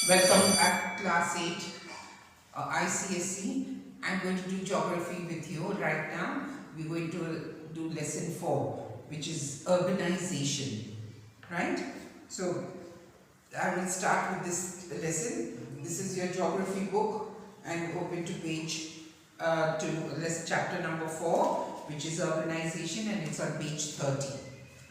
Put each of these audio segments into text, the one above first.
Welcome back to class 8, ICSE. I'm going to do geography with you right now. We're going to do lesson 4, which is urbanization, right? So I will start with this lesson. This is your geography book and open to page chapter number 4, which is urbanization, and it's on page 30,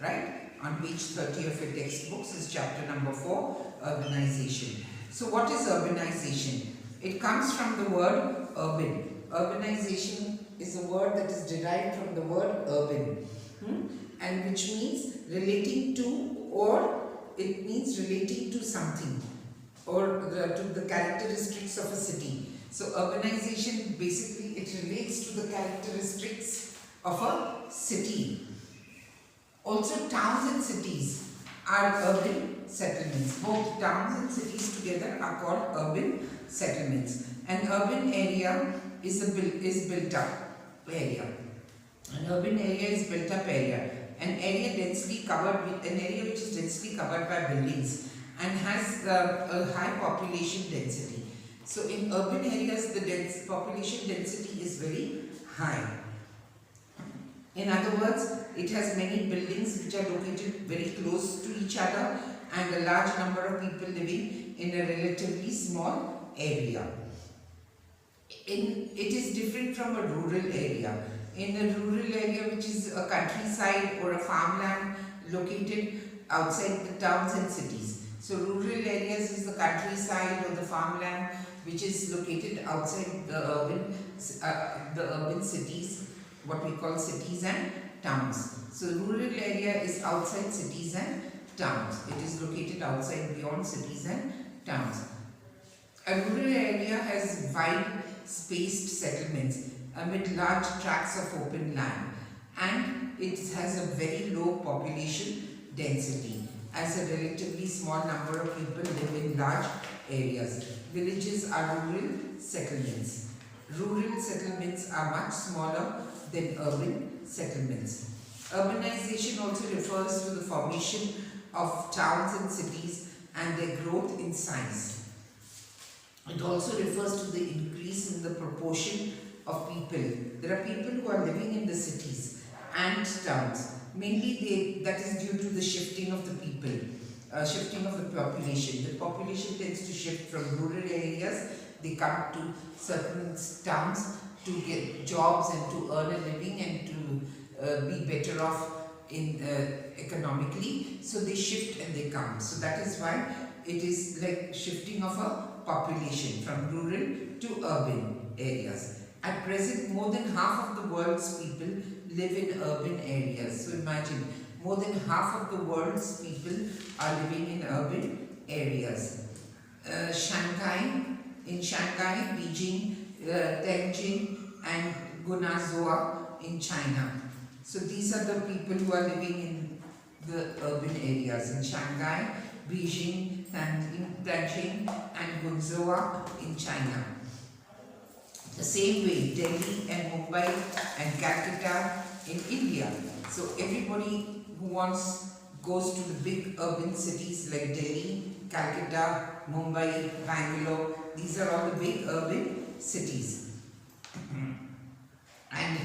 right? On page 30 of your textbooks is chapter number 4, urbanization. So what is urbanization? It comes from the word urban. Urbanization is a word that is derived from the word urban, and which means relating to, or it means relating to something, or to the characteristics of a city. So urbanization basically it relates to the characteristics of a city. Also, towns and cities are urban settlements. Both towns and cities together are called urban settlements. An urban area is built up area. An urban area is built up area. An area densely covered with an area which is densely covered by buildings and has a high population density. So in urban areas, the population density is very high. In other words, it has many buildings which are located very close to each other and a large number of people living in a relatively small area. It is different from a rural area. In a rural area, which is a countryside or a farmland located outside the towns and cities. So rural areas is the countryside or the farmland which is located outside the urban cities, what we call cities and towns. So rural area is outside cities and towns. It is located outside beyond cities and towns. A rural area has wide spaced settlements amid large tracts of open land, and it has a very low population density as a relatively small number of people live in large areas. Villages are rural settlements. Rural settlements are much smaller than urban settlements. Urbanization also refers to the formation of towns and cities and their growth in size. It also refers to the increase in the proportion of people. There are people who are living in the cities and towns. Mainly that is due to the shifting of the people, shifting of the population. The population tends to shift from rural areas. They come to certain towns to get jobs and to earn a living and to be better off economically. So they shift and they come. So that is why it is like shifting of a population from rural to urban areas. At present, more than half of the world's people live in urban areas. So imagine, more than half of the world's people are living in urban areas. In Shanghai, Beijing, Tianjin and Guangzhou in China. So these are the people who are living in the urban areas in Shanghai, Beijing, Tianjin and Guangzhou in China. The same way, Delhi and Mumbai and Calcutta in India. So everybody who goes to the big urban cities like Delhi, Calcutta, Mumbai, Bangalore. These are all the big urban cities. And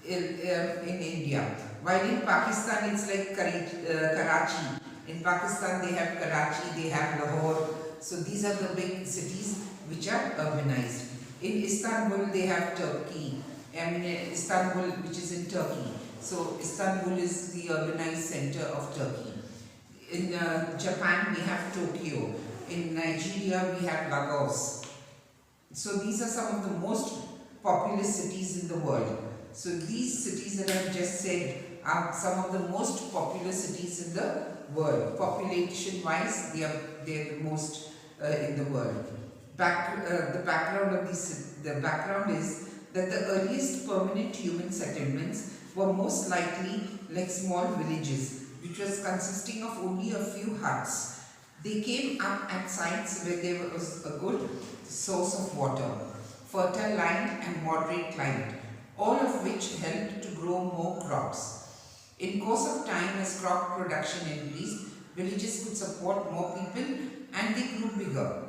in India. While in Pakistan it's like Karachi. In Pakistan they have Karachi, they have Lahore. So these are the big cities which are urbanized. In Istanbul they have Turkey. Istanbul, which is in Turkey. So Istanbul is the urbanized center of Turkey. In Japan we have Tokyo. In Nigeria we have Lagos. So these are some of the most populous cities in the world. So these cities that I have just said are some of the most populous cities in the world. Population wise, they are the most in the world. The background is that the earliest permanent human settlements were most likely like small villages, which was consisting of only a few huts. They came up at sites where there was a good source of water, fertile land and moderate climate, all of which helped to grow more crops. In course of time, as crop production increased, villages could support more people and they grew bigger.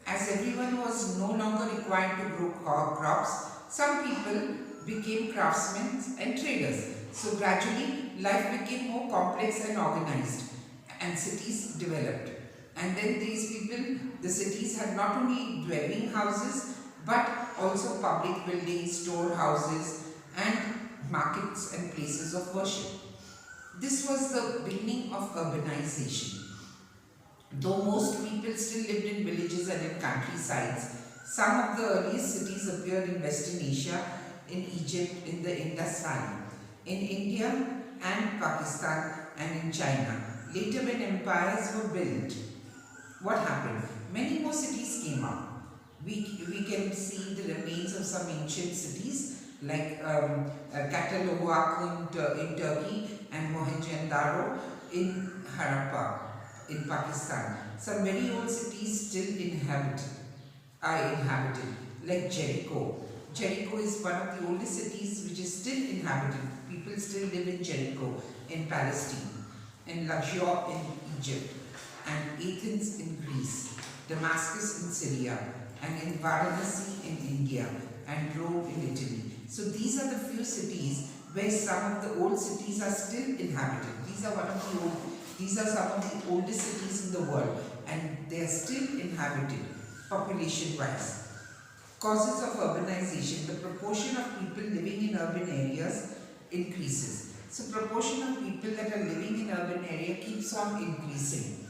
As everyone was no longer required to grow crops, some people became craftsmen and traders. So gradually, life became more complex and organized, and cities developed. And then these people, the cities had not only dwelling houses, but also public buildings, storehouses, and markets and places of worship. This was the beginning of urbanization. Though most people still lived in villages and in countrysides, some of the earliest cities appeared in Western Asia, in Egypt, in the Indus Valley, in India and Pakistan, and in China. Later, when empires were built, what happened? Many more cities came up. We can see the remains of some ancient cities like Cataloghuacan in Turkey and Mohenjo-daro in Harappa in Pakistan. Some very old cities still are inhabited, like Jericho. Jericho is one of the oldest cities which is still inhabited. People still live in Jericho in Palestine, in Lajor in Egypt, and Athens in Greece, Damascus in Syria, and in Varanasi in India, and Rome in Italy. So these are the few cities where some of the old cities are still inhabited. These are some of the oldest cities in the world, and they are still inhabited population-wise. Causes of urbanization: the proportion of people living in urban areas increases. So proportion of people that are living in urban area keeps on increasing.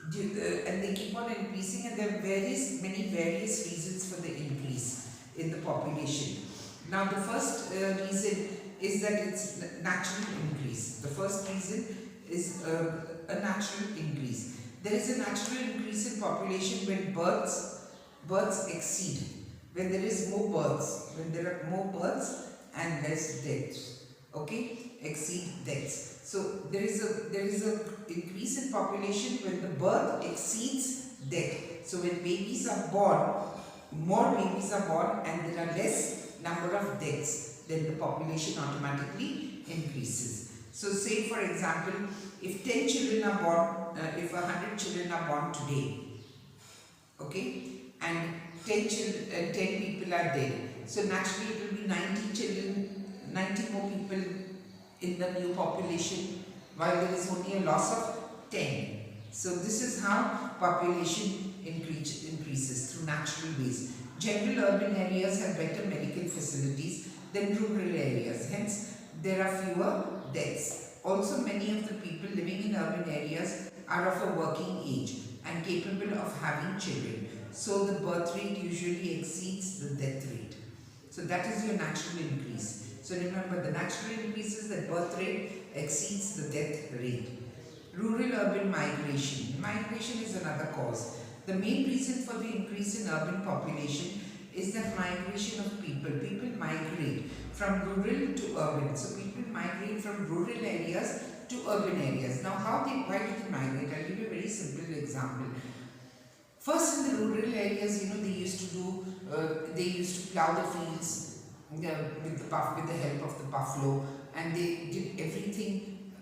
And they keep on increasing, and there are many various reasons for the increase in the population. Now the first reason is that it's natural increase. The first reason is a natural increase. There is a natural increase in population when births exceed. When there is more births, when there are more births and less deaths, okay, exceed deaths. So there is a increase in population when the birth exceeds death. So when babies are born, more babies are born, and there are less number of deaths, then the population automatically increases. So say for example, if 10 children are born, if 100 children are born today, okay, and 10 people are dead, so naturally it will be 90 more people in the new population, while there is only a loss of 10. So this is how population increases through natural ways. General urban areas have better medical facilities than rural areas, hence there are fewer deaths. Also, many of the people living in urban areas are of a working age and capable of having children. So the birth rate usually exceeds the death rate. So that is your natural increase. So remember, the natural increase is that birth rate exceeds the death rate. Rural-urban migration. Migration is another cause. The main reason for the increase in urban population is that migration of people. People migrate from rural to urban. So people migrate from rural areas to urban areas. Now why do they migrate? I'll give you a very simple example. First, in the rural areas, they used to plow the fields with the help of the buffalo, and they did everything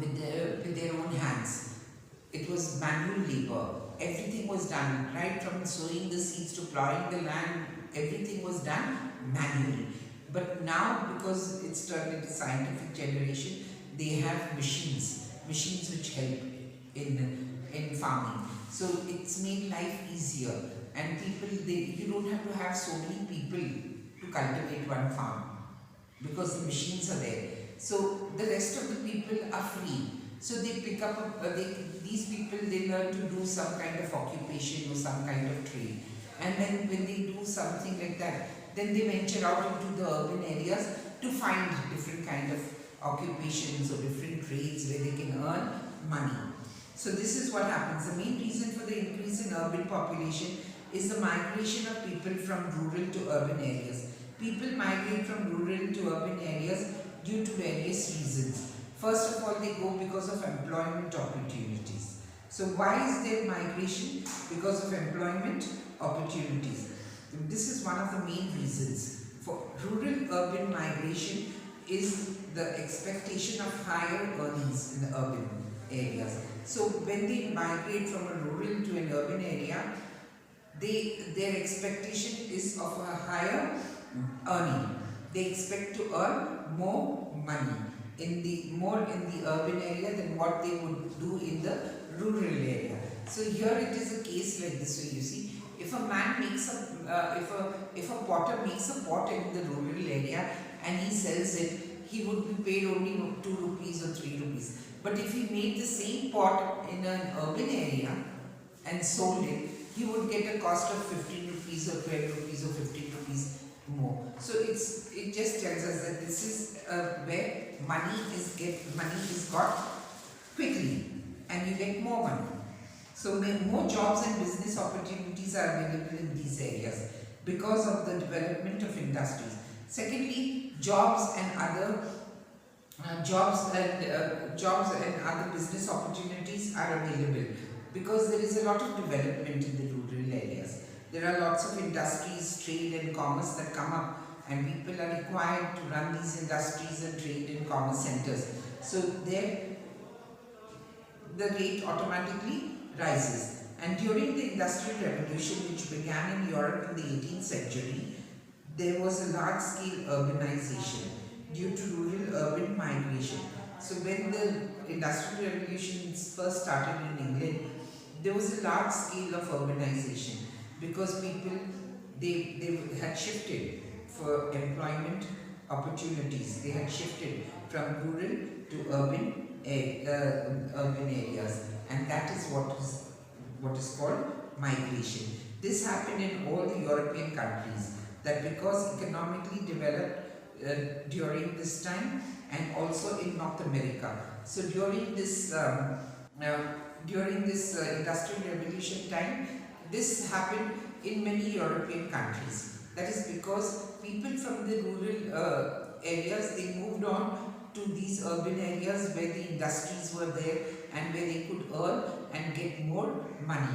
with their own hands. It was manual labor. Everything was done, right from sowing the seeds to plowing the land. Everything was done manually. But now, because it's turned into scientific generation, they have machines which help in farming. So it's made life easier, and you don't have to have so many people to cultivate one farm because the machines are there. So the rest of the people are free. So they pick up, these people, they learn to do some kind of occupation or some kind of trade. And then when they do something like that, then they venture out into the urban areas to find different kind of occupations or different trades where they can earn money. So this is what happens. The main reason for the increase in urban population is the migration of people from rural to urban areas. People migrate from rural to urban areas due to various reasons. First of all, they go because of employment opportunities. So why is there migration? Because of employment opportunities. This is one of the main reasons. For rural-urban migration is the expectation of higher earnings in the urban areas. So when they migrate from a rural to an urban area, their expectation is of a higher earning. They expect to earn more money in the urban area than what they would do in the rural area. So here it is a case like this. So you see, if a man makes if a potter makes a pot in the rural area and he sells it, he would be paid only 2 rupees or 3 rupees. But if he made the same pot in an urban area and sold it, he would get a cost of 15 rupees or 12 rupees or 15 rupees more. So it just tells us that this is where money is got quickly and you get more money. So more jobs and business opportunities are available in these areas because of the development of industries. Secondly, jobs and other business opportunities are available because there is a lot of development in the rural areas. There are lots of industries, trade and commerce that come up, and people are required to run these industries and trade and commerce centers. So there the rate automatically rises. And during the Industrial Revolution, which began in Europe in the 18th century, there was a large-scale urbanization due to rural-urban migration. So when the Industrial Revolution first started in England, there was a large scale of urbanization because people they had shifted for employment opportunities. They had shifted from rural to urban areas, and that is what is called migration. This happened in all the European countries, that because economically developed during this time, and also in North America. So during this Industrial Revolution time, this happened in many European countries. That is because people from the rural areas, they moved on to these urban areas where the industries were there and where they could earn and get more money.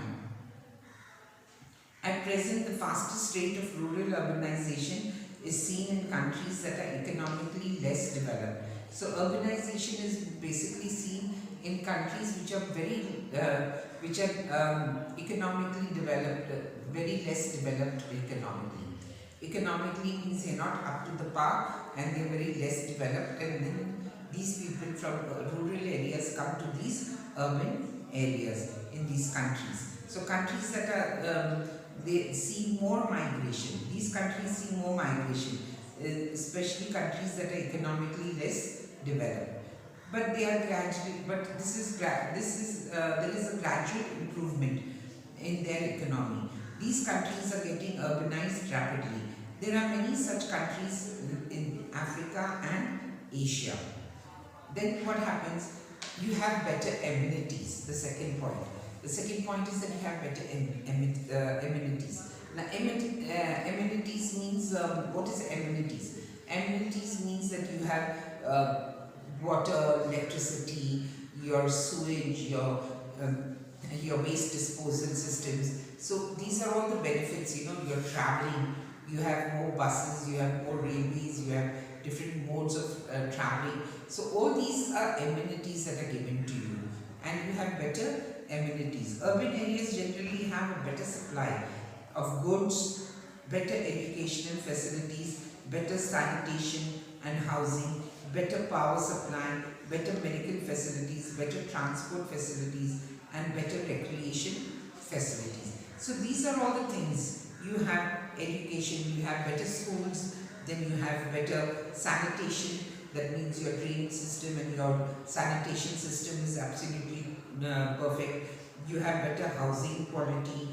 At present, the fastest rate of rural urbanization is seen in countries that are economically less developed. So urbanization is basically seen in countries which are economically developed, very less developed economically. Economically means they're not up to the par and they're very less developed, and then these people from rural areas come to these urban areas in these countries. So countries that are they see more migration. These countries see more migration, especially countries that are economically less developed. But they are gradually. But there is a gradual improvement in their economy. These countries are getting urbanized rapidly. There are many such countries in Africa and Asia. Then what happens? You have better amenities. The second point. The second point is that you have better amenities. Now, amenities means, what is amenities? Amenities means that you have water, electricity, your sewage, your waste disposal systems. So these are all the benefits. You're traveling, you have more buses, you have more railways, you have different modes of traveling. So all these are amenities that are given to you, and you have better amenities. Urban areas generally have a better supply of goods, better educational facilities, better sanitation and housing, better power supply, better medical facilities, better transport facilities, and better recreation facilities. So these are all the things. You have education, you have better schools, then you have better sanitation. That means your drainage system and your sanitation system is absolutely perfect. You have better housing quality.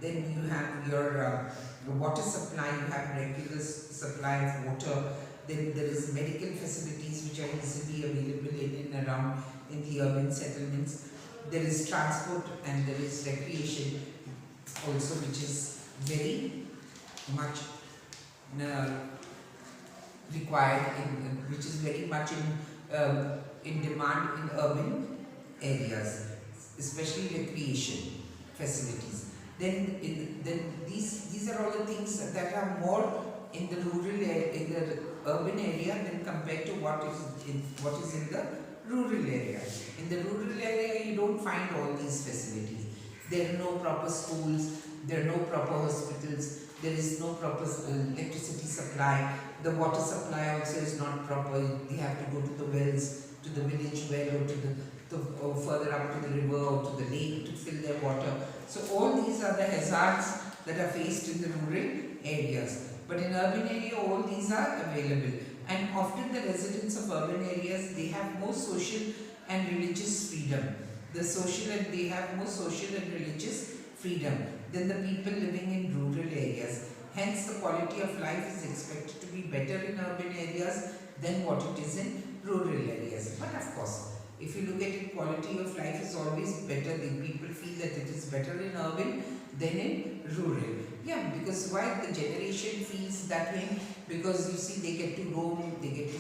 Then you have your water supply. You have regular supply of water. Then there is medical facilities which are easily available in and around in the urban settlements. There is transport and there is recreation also, which is very much required, which is very much in demand in urban areas, especially recreation facilities. Then these are all the things that are more in the urban area than compared to what is in the rural area. In the rural area, you don't find all these facilities. There are no proper schools, There are no proper hospitals, there is no proper electricity supply, the water supply also is not proper. They have to go to the wells, to the village well, or or further up to the river or to the lake to fill their water. So all these are the hazards that are faced in the rural areas. But in urban area, all these are available. And often the residents of urban areas, they have more social and religious freedom. They have more social and religious freedom than the people living in rural areas. Hence, the quality of life is expected to be better in urban areas than what it is in rural areas. But of course, if you look at it, quality of life is always better. The people feel that it is better in urban than in rural. Yeah, because why the generation feels that way? Because you see, they get to roam, they get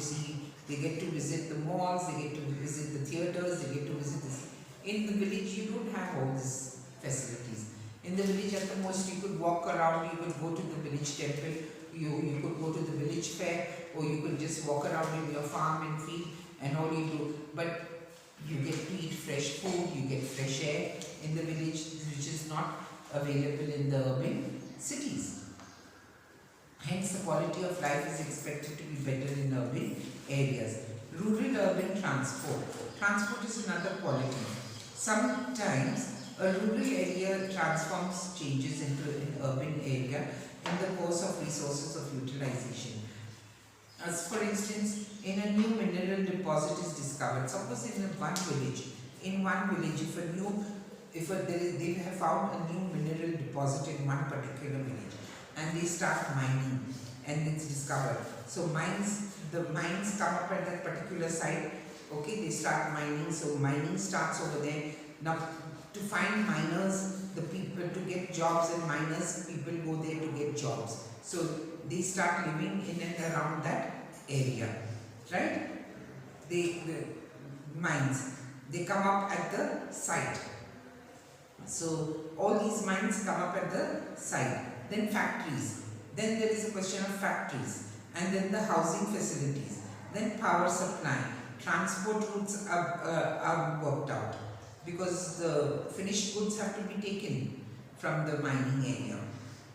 to visit the malls, they get to visit the theatres, they get to visit this. In the village, you don't have all these facilities. In the village, at the most, you could walk around, you could go to the village temple, you could go to the village fair, or you could just walk around in your farm and field, and all you do. But you get to eat fresh food, you get fresh air in the village, which is not available in the urban cities. Hence, the quality of life is expected to be better in urban areas. Rural-urban transport. Transport is another quality. Sometimes a rural area changes into an urban area in the course of resources of utilization. As for instance, in a new mineral deposit is discovered, suppose in one village, they have found a new mineral deposit in one particular village, and they start mining, and it's discovered. So the mines come up at that particular site. Okay, they start mining. So mining starts over there. Now, to find miners, the people to get jobs and miners, people go there to get jobs. So they start living in and around that area, right? The mines, they come up at the site. So all these mines come up at the site. Then factories. Then there is a question of factories. And then the housing facilities. Then power supply. Transport routes are worked out, because the finished goods have to be taken from the mining area.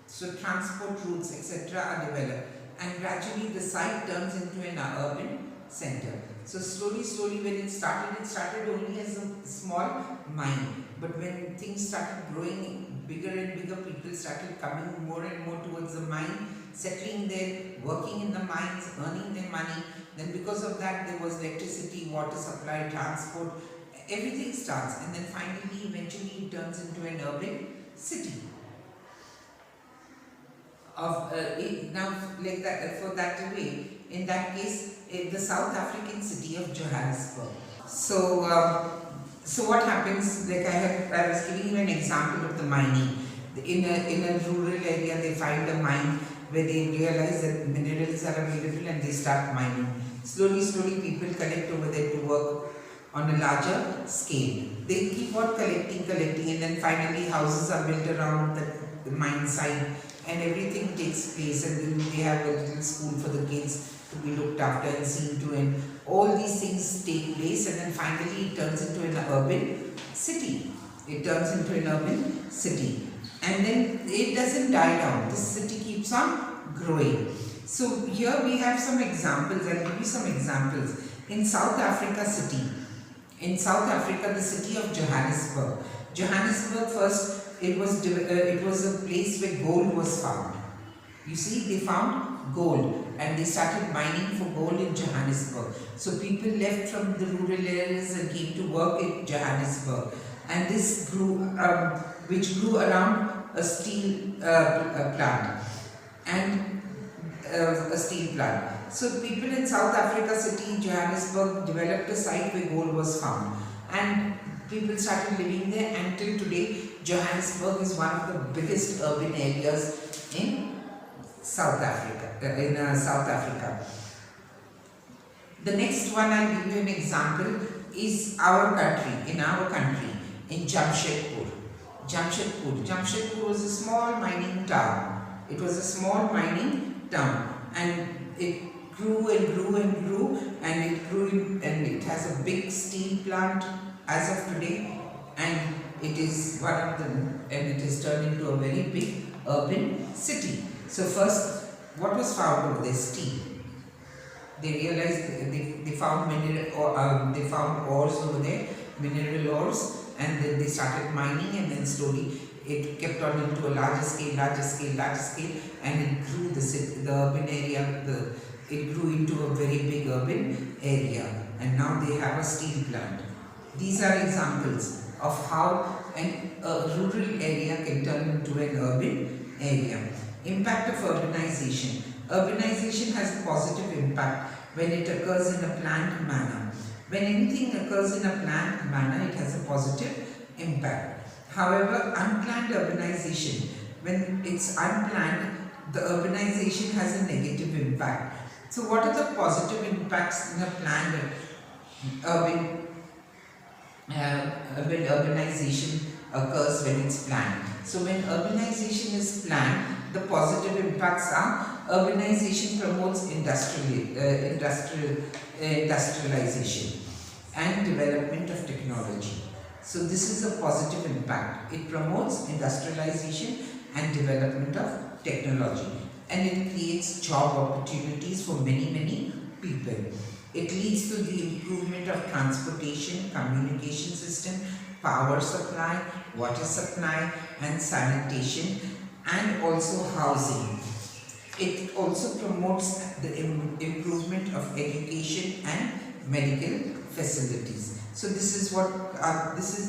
So transport routes, etc. are developed, and gradually the site turns into an urban center. So slowly when it started only as a small mine. But when things started growing bigger and bigger, people started coming more and more towards the mine, settling there, working in the mines, earning their money. Then because of that, there was electricity, water supply, transport, everything starts, and then finally, eventually it turns into an urban city. Now, like that, for that way, in that case, the South African city of Johannesburg. So what happens? Like I was giving you an example of the mining. In a rural area, they find a mine where they realize that minerals are available, and they start mining. Slowly, people collect over there to work on a larger scale. They keep on collecting, and then finally houses are built around the mine site, and everything takes place, and then they have a little school for the kids to be looked after and seen to, and all these things take place, and then finally it turns into an urban city. And then it doesn't die down. This city keeps on growing. So here we have some examples. I'll give you some examples. In South Africa, the city of Johannesburg. Johannesburg first, it was a place where gold was found. You see, they found gold, and they started mining for gold in Johannesburg. So people left from the rural areas and came to work in Johannesburg. And this grew, which grew around a steel plant. So people in South Africa city, Johannesburg, developed a site where gold was found, and people started living there. Until today, Johannesburg is one of the biggest urban areas in South Africa. The next one I'll give you an example is our country, in Jamshedpur. Jamshedpur was a small mining town. And it grew, and it has a big steel plant as of today, and it is one of the, and it has turned into a very big urban city. So first, what was found over there? Steel. They realized they found they found ores over there, mineral ores, and then they started mining, and then slowly it kept on into a larger scale, and it grew the urban area. It grew into a very big urban area, and now they have a steel plant. These are examples of how a rural area can turn into an urban area. Impact of urbanization. Urbanization has a positive impact when it occurs in a planned manner. When anything occurs in a planned manner, it has a positive impact. However, unplanned urbanization, when it's unplanned, the urbanization has a negative impact. So what are the positive impacts in a planned urban when urbanization occurs when it's planned? So when urbanization is planned, the positive impacts are: urbanization promotes industrialization and development of technology. So this is a positive impact. It promotes industrialization and development of technology, and it creates job opportunities for many people. It leads to the improvement of transportation, communication system, power supply, water supply, and sanitation, and also housing. It also promotes the improvement of education and medical facilities. So this is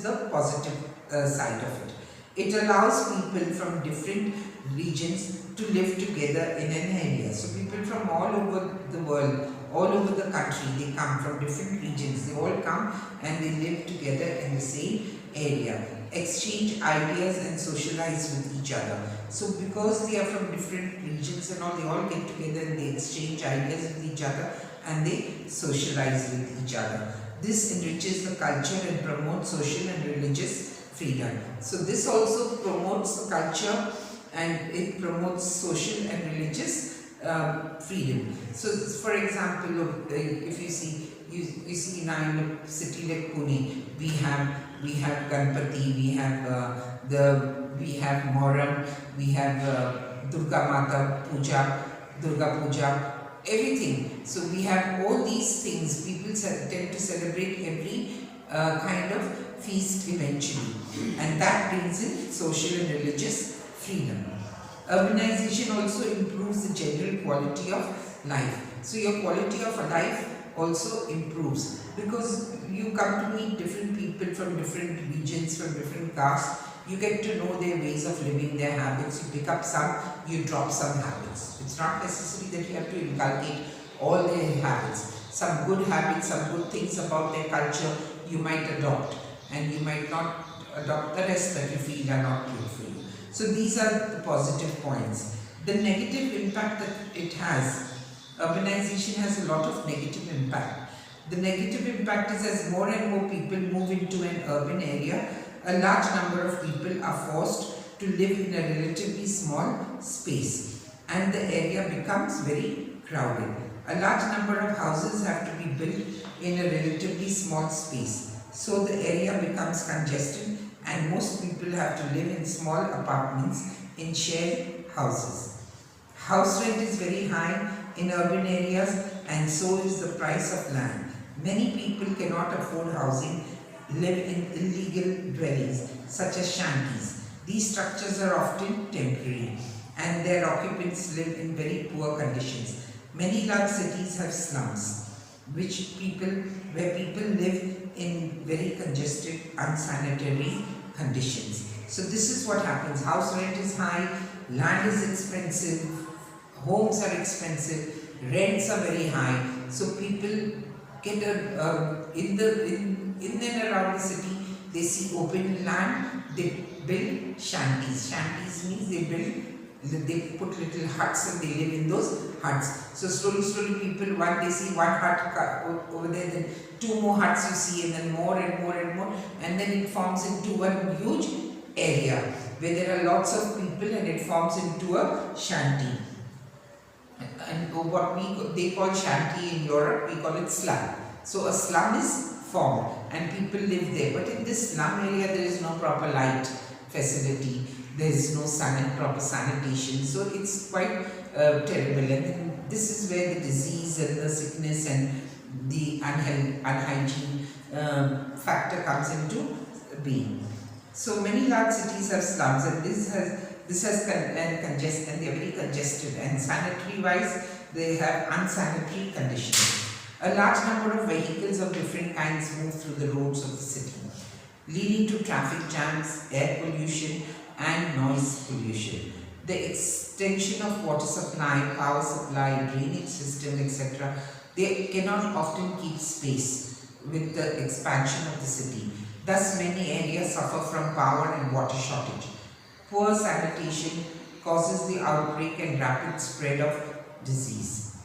the positive side of it. It allows people from different regions to live together in an area. So people from all over the world, all over the country, they come from different regions. They all come and they live together in the same area. Exchange ideas and socialize with each other. So because they are from different regions and all, they all get together and they exchange ideas with each other and they socialize with each other. This enriches the culture and promotes social and religious freedom. So this also promotes the culture and it promotes social and religious freedom. So for example, if you see now in a city like Pune, we have Ganpati, we have Moram, we have Durga Mata Puja, Durga Puja, everything. So we have all these things. People tend to celebrate every kind of feast eventually, and that brings in social and religious freedom. Urbanization also improves the general quality of life. So your quality of life also improves because you come to meet different people from different regions, from different castes. You get to know their ways of living, their habits. You pick up some, you drop some habits. It's not necessary that you have to inculcate all their habits. Some good habits, some good things about their culture you might adopt, and you might not adopt the rest that you feel are not good for you. So these are the positive points. The negative impact that it has. Urbanization has a lot of negative impact. The negative impact is as more and more people move into an urban area, a large number of people are forced to live in a relatively small space and the area becomes very crowded. A large number of houses have to be built in a relatively small space. So the area becomes congested and most people have to live in small apartments in shared houses. House rent is very high in urban areas and so is the price of land. Many people cannot afford housing, live in illegal dwellings such as shanties. These structures are often temporary and their occupants live in very poor conditions. Many large cities have slums where people live in very congested, unsanitary conditions. So this is what happens. House rent is high, land is expensive, homes are expensive, rents are very high. So people get in and around the city, they see open land, they build shanties. Shanties means they put little huts and they live in those huts. So slowly people, they see one hut over there, then two more huts you see, and then more and more, and then it forms into one huge area where there are lots of people and it forms into a shanty. And what they call shanty in Europe, we call it slum. So a slum is formed and people live there. But in this slum area, there is no proper light facility, there is no proper sanitation, so it's quite terrible. And then this is where the disease and the sickness and the unhygiene factor comes into being. So many large cities have slums, and congested, and they are very congested, and sanitary wise they have unsanitary conditions. A large number of vehicles of different kinds move through the roads of the city, leading to traffic jams, air pollution and noise pollution. The extension of water supply, power supply, drainage system, etc., they cannot often keep pace with the expansion of the city. Thus, many areas suffer from power and water shortage. Poor sanitation causes the outbreak and rapid spread of disease.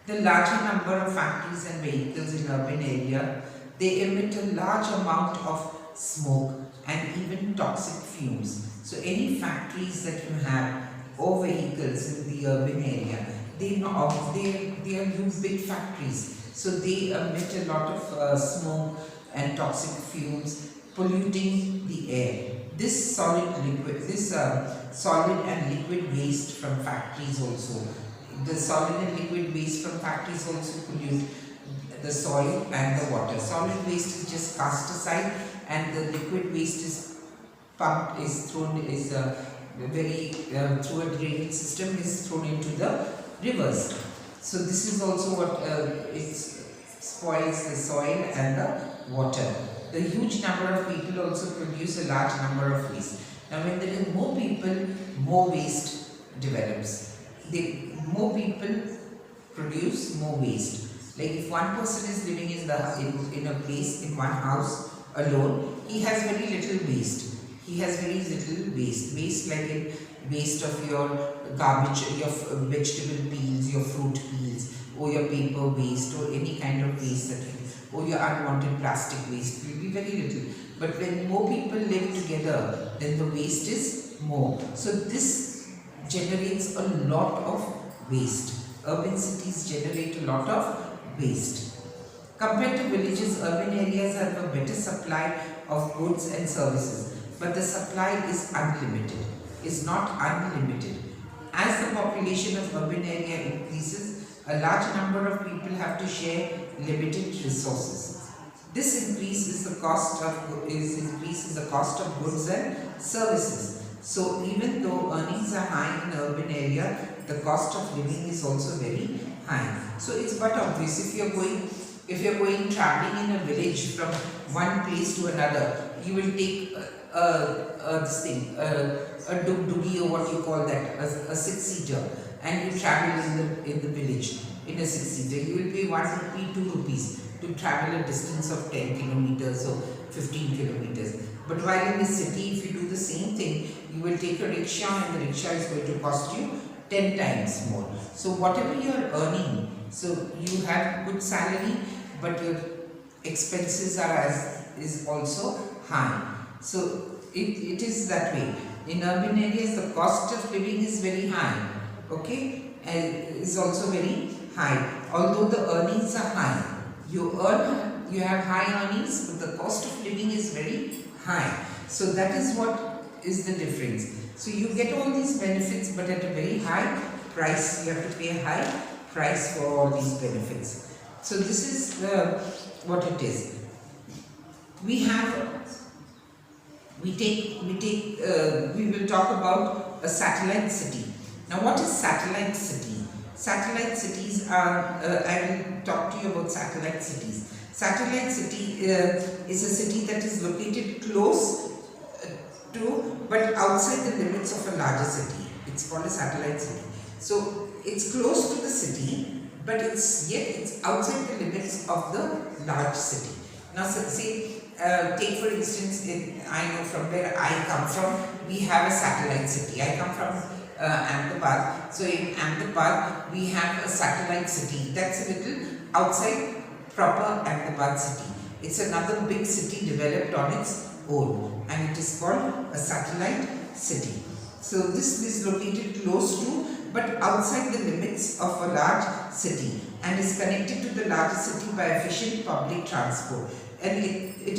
The larger number of factories and vehicles in urban area, they emit a large amount of smoke and even toxic fumes. So any factories that you have or vehicles in the urban area, they are huge big factories. So they emit a lot of smoke and toxic fumes, polluting the air. This solid and liquid waste from factories also. The solid and liquid waste from factories also pollute the soil and the water. Solid waste is just cast aside, and the liquid waste is pumped, through a drainage system, is thrown into the rivers. So this is also what it spoils the soil and the water. The huge number of people also produce a large number of waste. Now when there are more people, more waste develops. More people produce more waste. Like if one person is living in a place, in one house alone, he has very little waste. Waste like in waste of your garbage, your vegetable peels, your fruit peels, or your paper waste, or any kind of waste or your unwanted plastic waste will be very little. But when more people live together, then the waste is more. So this generates a lot of waste. Urban cities generate a lot of waste. Compared to villages, urban areas have a better supply of goods and services, but the supply is not unlimited. As the population of urban area increases, a large number of people have to share limited resources. This increases the cost of goods and services. So even though earnings are high in urban area, the cost of living is also very high. So it's but obvious, if you're going traveling in a village from one place to another, you will take a duggy, or what you call that, a six-seater, and you travel in the village in a six-seater. You will pay 1 rupee, 2 rupees to travel a distance of 10 kilometers or 15 kilometers. But while in the city, if you do the same thing, you will take a rickshaw, and the rickshaw is going to cost you 10 times more. So whatever you are earning, so you have good salary, but your expenses is also high. So it is that way. In urban areas, the cost of living is very high, okay, and is also very high. Although the earnings are high, you have high earnings, but the cost of living is very high. So that is what is the difference. So you get all these benefits, but at a very high price. You have to pay a high price for all these benefits. So this is what it is. We will talk about a satellite city. Now, what is satellite city? Satellite cities are, I will talk to you about satellite cities. Satellite city is a city that is located close to, but outside the limits of a larger city. It's called a satellite city. So it's close to the city, but it's outside the limits of the large city. Now, take for instance, I know from where I come from, we have a satellite city. I come from Ahmedabad. So in Ahmedabad, we have a satellite city that's a little outside proper Ahmedabad city. It's another big city developed on its own, and it is called a satellite city. So this is located close to, but outside the limits of a large city, and is connected to the larger city by efficient public transport. and it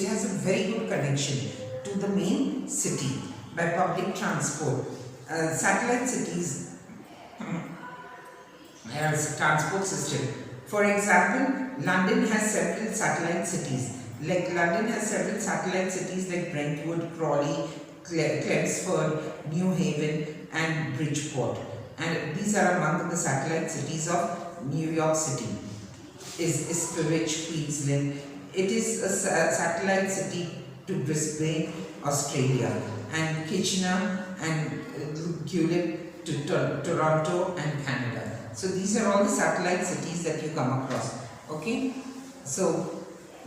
has a very good connection to the main city by public transport. Satellite cities as transport system. For example, London has several satellite cities. London has several satellite cities like Brentwood, Crawley, Chelmsford, New Haven, and Bridgeport. And these are among the satellite cities of New York City. Is Ipswich, Queensland. It is a satellite city to Brisbane, Australia, and Kitchener and Guelph to Toronto and Canada. So these are all the satellite cities that you come across. Okay, so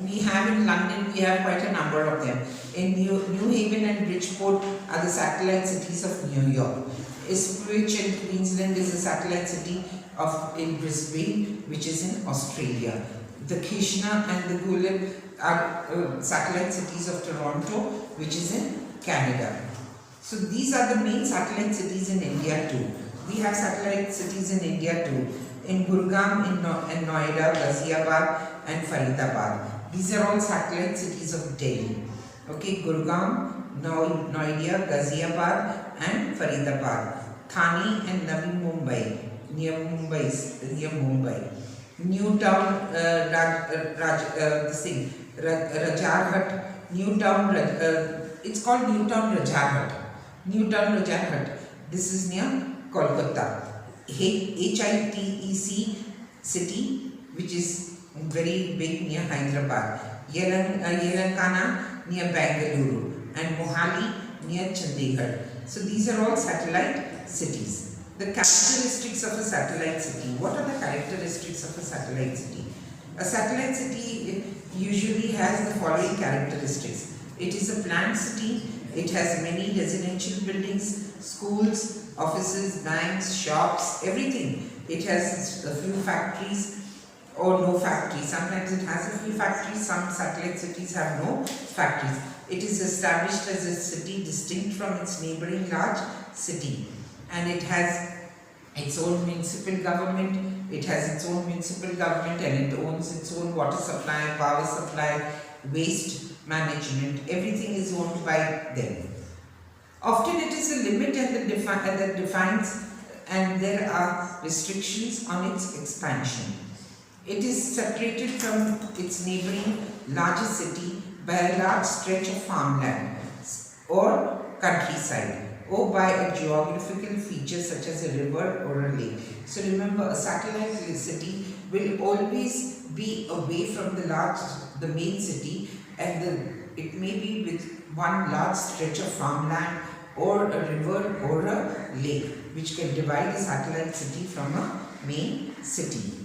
we have in London, we have quite a number of them. In New Haven and Bridgeport are the satellite cities of New York. Ipswich and Queensland is a satellite city in Brisbane, which is in Australia. The Kitchener and the Guelph are satellite cities of Toronto, which is in Canada. So these are the main satellite cities in India too. We have satellite cities in India too. In Gurgaon, in Noida, Ghaziabad and Faridabad. These are all satellite cities of Delhi. Okay, Gurgaon, Noida, Ghaziabad and Faridabad. Thane and Navi Mumbai, near Mumbai. Newtown, Rajarhat, Newtown, it's called Newtown Rajarhat. Newtown Rajarhat, this is near Kolkata. HITEC city, which is very big near Hyderabad. Yelankana near Bangalore and Mohali near Chandigarh. So these are all satellite cities. The characteristics of a satellite city. What are the characteristics of a satellite city? A satellite city usually has the following characteristics. It is a planned city. It has many residential buildings, schools, offices, banks, shops, everything. It has a few factories or no factories. Sometimes it has a few factories. Some satellite cities have no factories. It is established as a city distinct from its neighboring large city. And it has its own municipal government. It has its own municipal government and it owns its own water supply, power supply, waste management. Everything is owned by them. Often it is a limit and that defines and there are restrictions on its expansion. It is separated from its neighboring larger city by a large stretch of farmland or countryside, or by a geographical feature such as a river or a lake. So remember, a satellite city will always be away from the main city, and it may be with one large stretch of farmland or a river or a lake, which can divide a satellite city from a main city.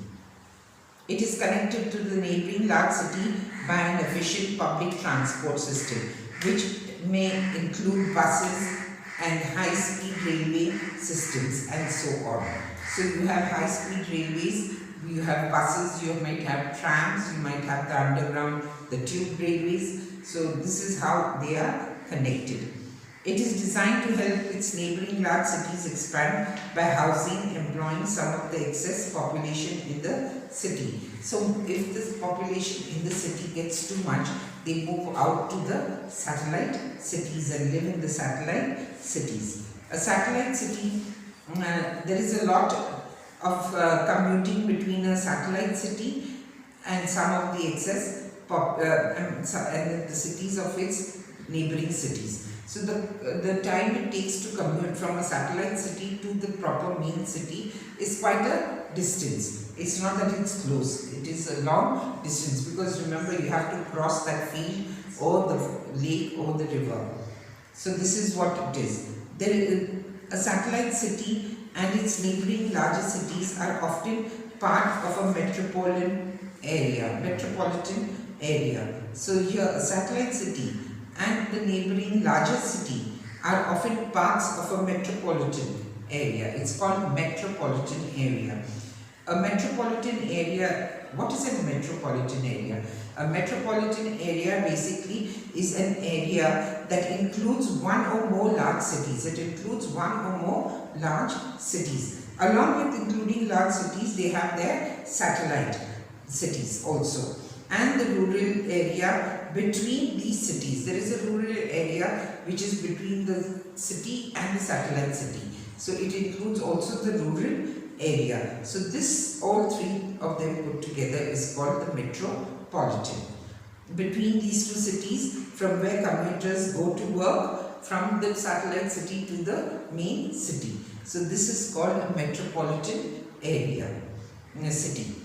It is connected to the neighboring large city by an efficient public transport system, which may include buses and high-speed railway systems and so on. So you have high-speed railways, you have buses, you might have trams, you might have the underground, the tube railways. So this is how they are connected. It is designed to help its neighboring large cities expand by housing, employing some of the excess population in the city. So if this population in the city gets too much, they move out to the satellite cities and live in the satellite cities. A satellite city, there is a lot of commuting between a satellite city and some of the excess and the cities of its neighboring cities. So the time it takes to commute from a satellite city to the proper main city is quite a distance. It's not that it's close, it is a long distance, because remember, you have to cross that field or the lake or the river. So this is what it is. A satellite city and its neighboring larger cities are often part of a metropolitan area. So here a satellite city and the neighboring larger city are often parts of a metropolitan area. It's called metropolitan area. A metropolitan area, what is a metropolitan area? A metropolitan area basically is an area that includes one or more large cities. It includes one or more large cities. Along with including large cities, they have their satellite cities also. and the rural area between these cities. There is a rural area which is between the city and the satellite city. So it includes also the rural area. So this, all three of them put together, is called the metropolitan. Between these two cities, from where commuters go to work, from the satellite city to the main city. So this is called a metropolitan area in a city.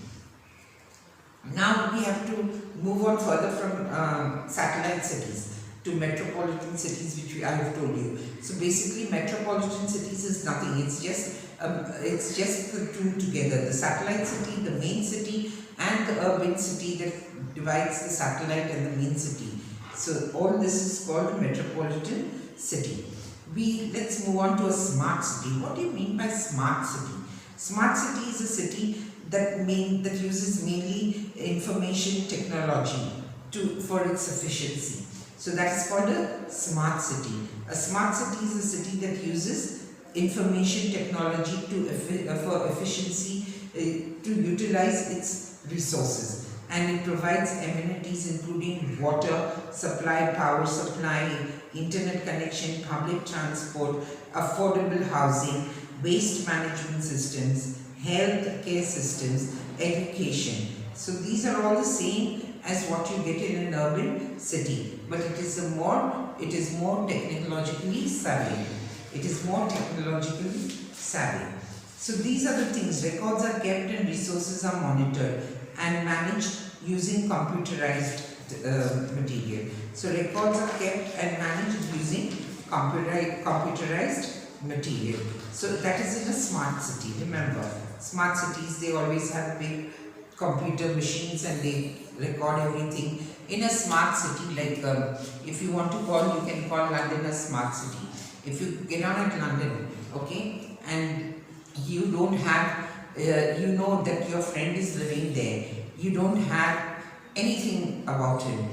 Now we have to move on further from satellite cities to metropolitan cities, which I have told you. So basically, metropolitan cities is nothing. It's just the two together: the satellite city, the main city, and the urban city that divides the satellite and the main city. So all this is called a metropolitan city. Let's move on to a smart city. What do you mean by smart city? Smart city is a city that uses mainly information technology for its efficiency. So that is called a smart city. A smart city is a city that uses information technology for efficiency, to utilize its resources, and it provides amenities including water supply, power supply, internet connection, public transport, affordable housing, waste management systems, health care systems, education. So these are all the same as what you get in an urban city, but it is more technologically savvy. It is more technologically savvy. So these are the things. Records are kept and resources are monitored and managed using computerized material. So records are kept and managed using computerized material. So that is in a smart city. Remember, smart cities, they always have big computer machines and they record everything. In a smart city, like if you want to call, you can call London a smart city. If you get on at London, okay, and you don't have, you know that your friend is living there, you don't have anything about him,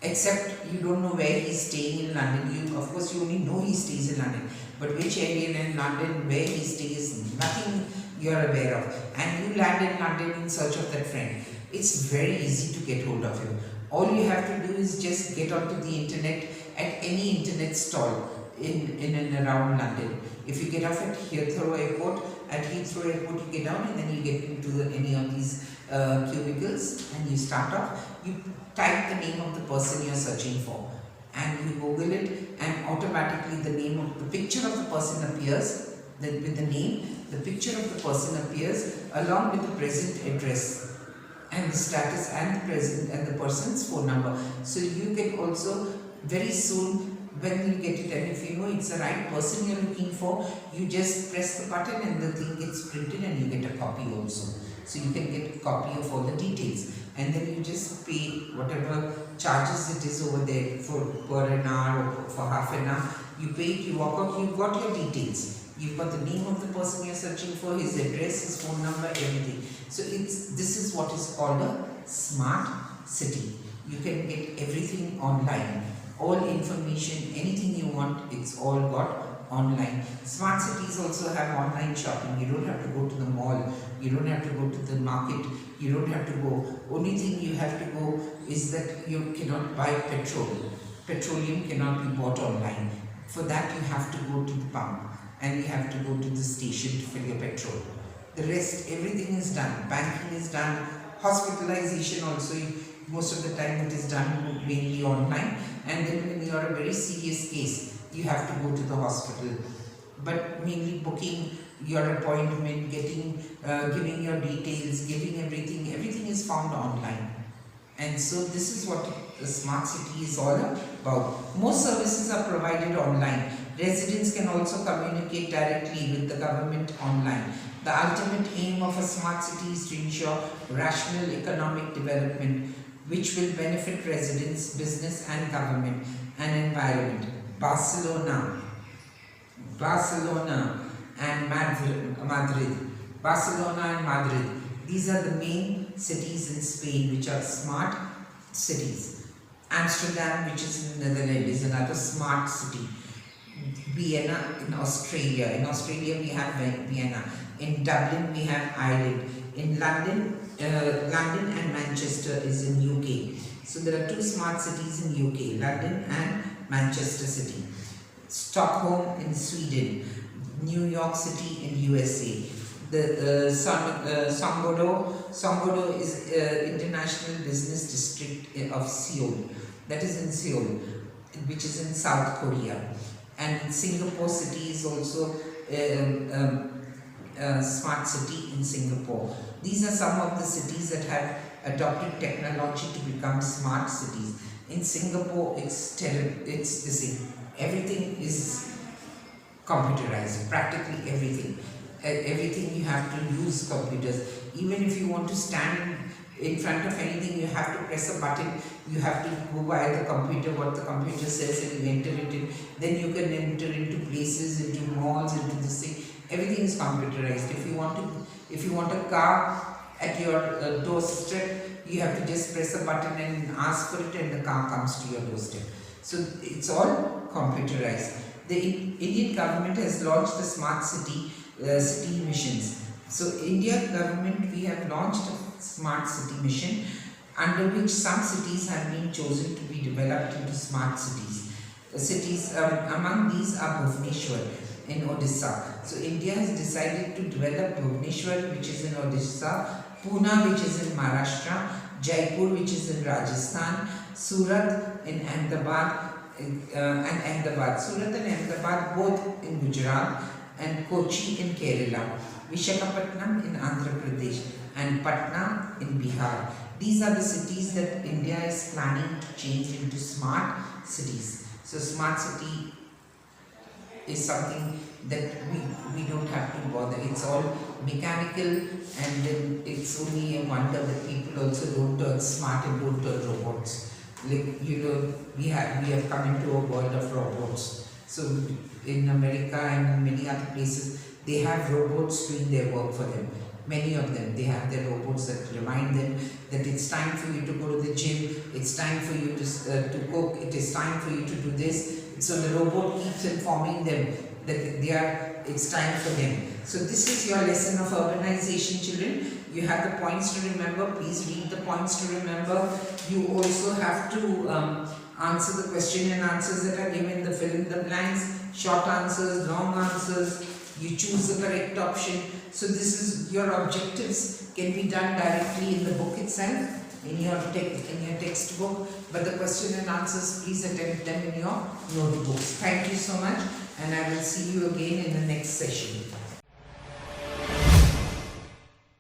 except you don't know where he's staying in London. Of course, you only know he stays in London, but which area in London, where he stays, nothing you're aware of. And you land in London in search of that friend. It's very easy to get hold of him. All you have to do is just get onto the internet at any internet stall in and around London. If you get off at Heathrow Airport, you get down and then you get into any of these cubicles and you start off. You type the name of the person you're searching for and you Google it, and automatically the picture of the person appears. With the name, the picture of the person appears along with the present address and the status and the present and the person's phone number. So you can also very soon, when you get it, and if you know it's the right person you're looking for, you just press the button and the thing gets printed and you get a copy also. So you can get a copy of all the details, and then you just pay whatever charges it is over there per an hour or for half an hour. You pay it, you walk out, you've got your details. You've got the name of the person you're searching for, his address, his phone number, everything. So this is what is called a smart city. You can get everything online. All information, anything you want, it's all got online. Smart cities also have online shopping. You don't have to go to the mall. You don't have to go to the market. You don't have to go. Only thing you have to go is that you cannot buy petrol. Petroleum cannot be bought online. For that you have to go to the pump and you have to go to the station to fill your petrol. The rest, everything is done. Banking is done. Hospitalization also, most of the time it is done mainly online. And then when you are a very serious case, you have to go to the hospital. But mainly booking your appointment, giving your details, giving everything is found online. And so this is what the smart city is all about. Most services are provided online. Residents can also communicate directly with the government online. The ultimate aim of a smart city is to ensure rational economic development which will benefit residents, business and government and environment. Barcelona and Madrid. Barcelona and Madrid. These are the main cities in Spain which are smart cities. Amsterdam, which is in the Netherlands, is another smart city. Vienna in Australia. In Australia we have Vienna. In Dublin we have Ireland. In London London and Manchester is in UK. So there are two smart cities in UK, London and Manchester City. Stockholm in Sweden, New York City in USA. The Songdo is International Business District of Seoul. That is in Seoul, which is in South Korea. And Singapore City is also smart city in Singapore. These are some of the cities that have adopted technology to become smart cities. In Singapore, it's the same. Everything is computerized, practically everything. Everything you have to use computers. Even if you want to stand in front of anything, you have to press a button. You have to go by the computer, what the computer says, and you enter it in. Then you can enter into places, into malls, into this thing. Everything is computerized. If you want a car at your doorstep, you have to just press a button and ask for it, and the car comes to your doorstep. So it's all computerized. The Indian government has launched the smart city missions. So India government, we have launched a smart city mission under which some cities have been chosen to be developed into smart cities. Among these are Bhubaneswar in Odisha. So India has decided to develop Bhubaneswar, which is in Odisha, Pune, which is in Maharashtra, Jaipur, which is in Rajasthan, Surat in Ahmedabad, Surat and Ahmedabad both in Gujarat, and Kochi in Kerala, Vishakhapatnam in Andhra Pradesh, and Patna in Bihar. These are the cities that India is planning to change into smart cities. So smart city is something that we don't have to bother. It's all mechanical, and then it's only a wonder that people also don't turn smart and don't turn robots. Like, we have come into a world of robots. So in America and many other places, they have robots doing their work for them. Many of them, they have their robots that remind them that it's time for you to go to the gym, it's time for you to cook, it is time for you to do this. So the robot keeps informing them that it's time for them. So this is your lesson of urbanization, children. You have the points to remember. Please read the points to remember. You also have to answer the question and answers that are given, the fill in the blanks, short answers, long answers. You choose the correct option. So this is your objectives can be done directly in the book itself, in your textbook, but the question and answers, please attempt them in your notebooks. Thank you so much, and I will see you again in the next session.